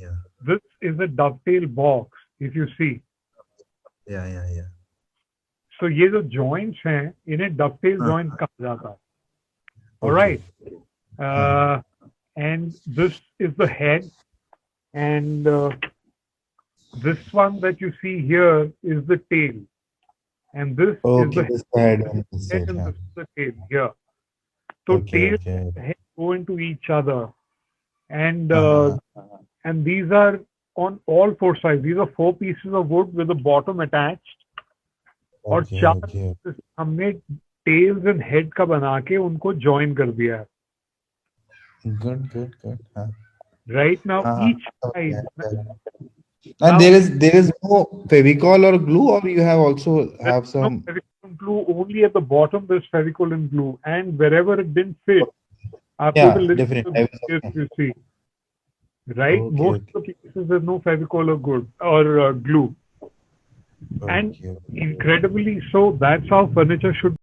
yeah. This is a dovetail box, if you see. Yeah, yeah, yeah. So ये जो joints हैं, इन्हें dovetail हाँ, joints कहा जाता है. All okay. right. And this is the head, and this one that you see here is the tail, and this is Okay, the this head and this head, head, and yeah. this is the tail here. So Okay, tail okay. and head go into each other, and Uh-huh. and these are on all four sides. These are four pieces of wood with the bottom attached, और Okay, चार okay. pieces हमने tails and head का बना के उनको join कर दिया है. Good, good, good. Right now, each Okay. side. And Now, there is no Fevicol or glue, or you have also there's have no some. Fevicol and glue. Only at the bottom there's Fevicol and glue, and wherever it didn't fit, I put a Yeah, little definitely. bit here, you see. Right? Okay, Most okay, of the pieces there's no Fevicol or good or glue. And okay. incredibly so, that's how furniture should